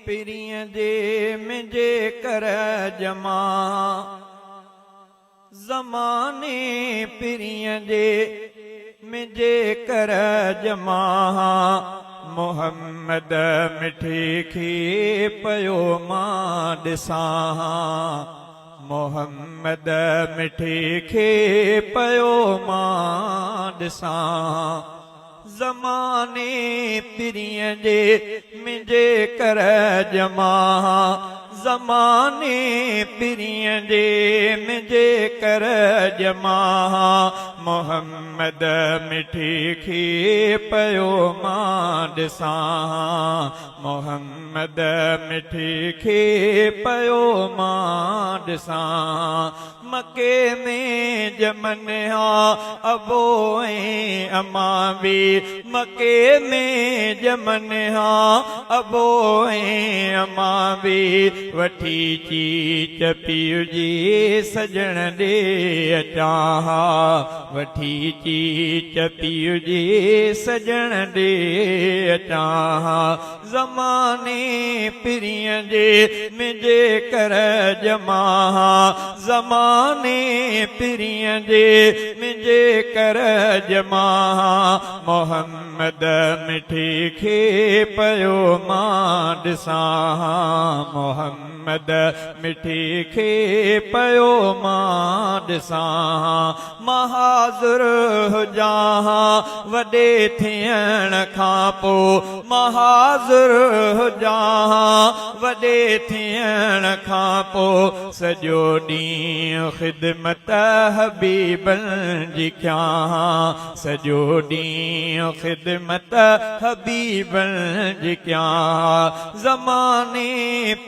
पिरिय जे मुंहिंजे कर जमा ज़माने पिरिय जे मुंहिंजे कर जमा मोहम्मद मिठी खे पयो मां ॾिसां मोहम्मद मिठी खे पयो मां ॾिसां ज़माने पिरिय जे मुंहिंजे कर जमा ज़माने पिरिय जे मुंहिंजे कर जमा मोहम्मद मिठी खे पयो मां ॾिसां मोहम्मद मिठी खे पयो मां ॾिसां मके में जमन हा अबो ऐं अमा बि मके में जमन हा अबो ऐं अमा बि वठी चीच पीउ जी सजण ॾे अचां वठी चीच पीउ जी सजण ॾे अचां ज़माने पिरिय जे मुंहिंजे कर जमा ज़माने पिरिय जे मुंहिंजे कर जमा मोहम्मद मिठी खे पयो मां ॾिसां मोहम्मद मिठी खे पयो मां ॾिसां मां हाज़िर हुजां वॾे थियण खां पोइ मां हाज़िर हुजां वॾे थियण खां पोइ सॼो ॾींहुं ख़िदमत हबीबनि जी कयां सॼो ॾींहुं ख़िदमत हबीबनि जी कयां ज़माने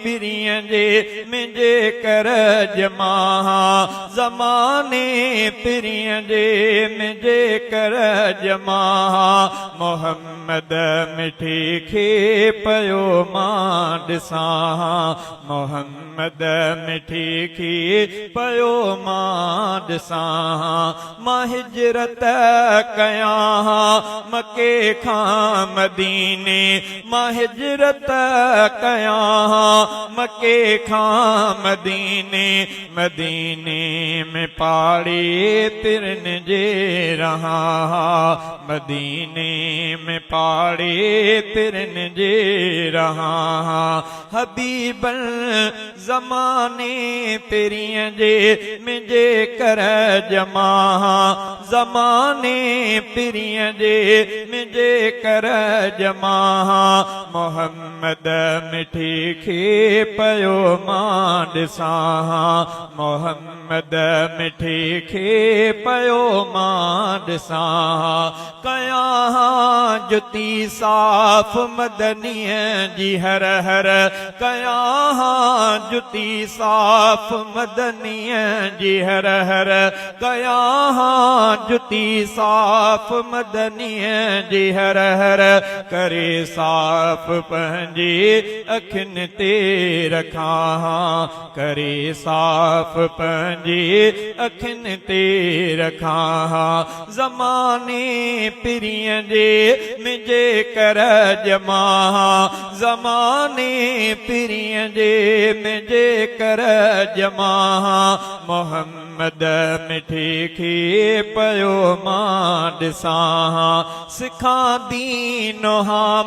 पिरिय जे मुंहिंजे कर जमा ज़माने पिरिय जे मुंहिंजे कर जमा मोहम्मद मिठी खे पयो मां ॾिसां मोहम्मद मिठी खे पयो मां ॾिसां मां हिजरत कयां मके खां मदीने मां हिजरत कयां मके खां मदीने मदीने में पाड़ी पिरन जे रहां मदीने में पाड़ी पिरन जे रहां हबीबन ज़माने पिरिय जे मुंहिंजे कर जमा ज़माने पिरिय जे मुंहिंजे कर जमा मोहम्मद मिठी खे पयो मां ॾिसां मोहम्मद मिठी खे पयो मां ॾिसां कयां जुती साफ़ मदनीअ जी हर हर कयां जुती साफ़ मदनीअ जी हर हर कयां जुती साफ़ मदनीअ जी हर हर करे साफ़ पंहिंजी अखियुनि ते रखां करे साफ़ पंहिंजी अखियुनि ते रखां ज़माने पिरिय जे मुंहिंजे कर जमा ज़माने पिरिय जे मुंहिंजे कर जमा मोहम्मद मिठी खे पयो मां ॾिसां सिखां दीन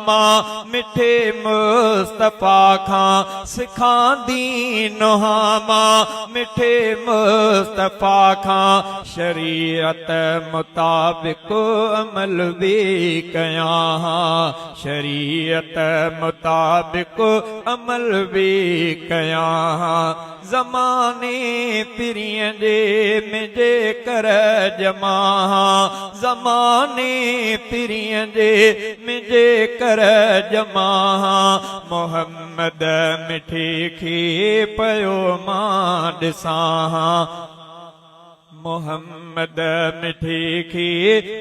मां मिठे मुस्तफ़ा खां सिखां दीन मां मिठे मुस्तफ़ा खां शरीयत मुताबिक़ अमल बि कयां शरीयत मुताबिक़ अमल बि कयां ज़माने पिरिय जे मुंहिंजे कर जमा ज़माने पिरिय जे मुंहिंजे कर जमा मोहम्मद मिठी खे पयो मां ॾिसां मोहम्मद मिठी खी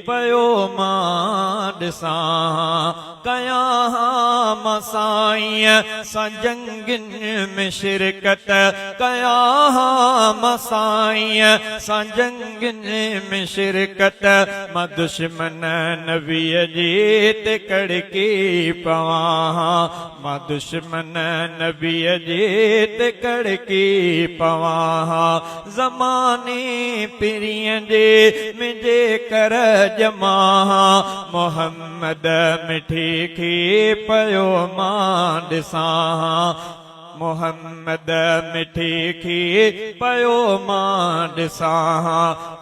पयो मां ॾिसां कयां मसाईं सां जंगिन में शिरकत कयां मसाईं सां जंगिन में शिरकत मां दुश्मन नबीअ जी ते कड़की पवां मां दुश्मन नबीअ जी ते कड़की पवां ज़माने पिरियं जे मुंहिंजे कर जमा मोहम्मद मिठी खी पयो मां ॾिसां मोहम्मद मिठी खी पयो मां ॾिसां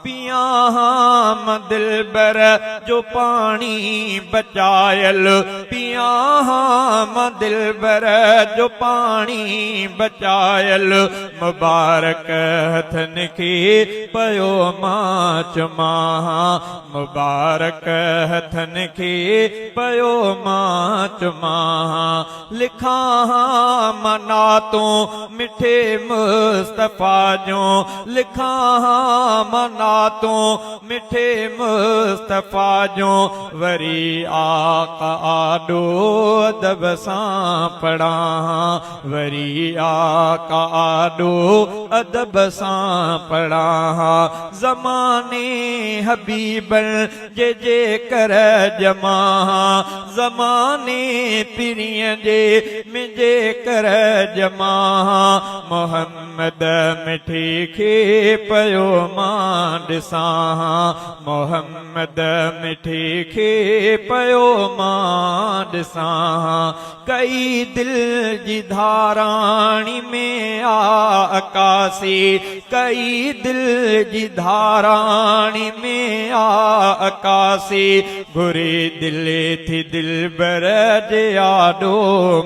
पियां दिलबर जो पाणी बचायल पियां दिलबर जो पाणी बचायल मुबारक हथन खे पयो मां चुमां मुबारक हथन खे पयो मां चुमां लिखां मना तो मिठे मुस्तफा जो लिखां मना तो मिठे मुस्तफा जो वरी आका आडो अदब सां पढ़ां वरी आका आडो अदब सां पढ़ां ज़माने हबीबन जे कर जमा ज़माने पिरियं जे मुंहिंजे कर जमा मोहम्मद मिठी खे पयो मां ॾिसां मोहम्मद मिठी खे पयो मां ॾिसां कई दिल जी धाराणी में आकासी कई दिल जी धाराणी में आकासी बुरी दिल थी दिल बर जे आडो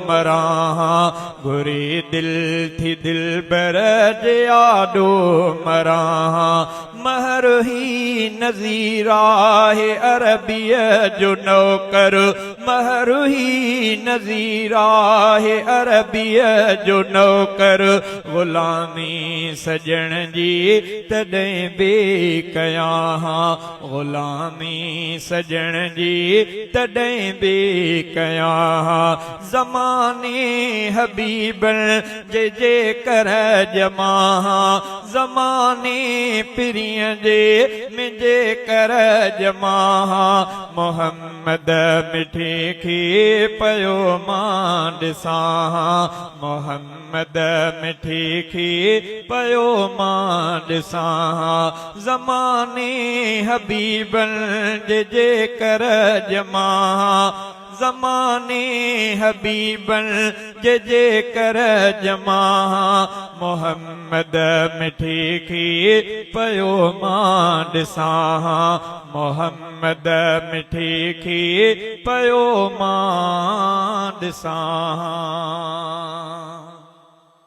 मरां बुरी दिल थी दिल बर जे आडो मरां महर ही नज़ीरा है अरबिया जो नौकर महर ही नज़ीरा है अरबिया जो नौकर गुलामी सजण जी तॾहिं बि कयां गुलामी सजण जी तॾहिं बि कयां ज़माने हबीबन जे कर जमा ज़माने पिरियं जे मुंहिंजे कर जमा मोहम्मद मिठी खे पयो मां ॾिसां मोहम्मद मिठी खे पयो मां ॾिसां ज़माने हबीबन जे कर जमा ज़माने हबीबन जे कर जमा मोहम्मद मिठी खे पयो मां ॾिसां मोहम्मद मिठी खे पयो मां ॾिसां